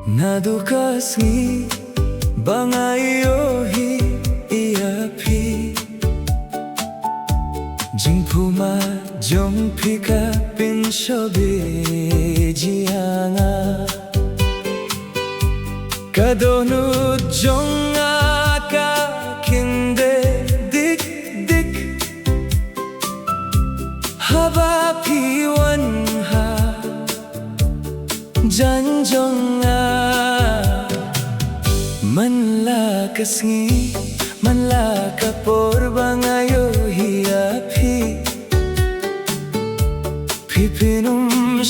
Nadukasi bangayohi iapi Jingpuma jongpika pinshobe jianga Kadonu jonga ka kinde dik dik Haba piwan ha janjonga Manla kasngi manla kapor bangayohi api Pipinum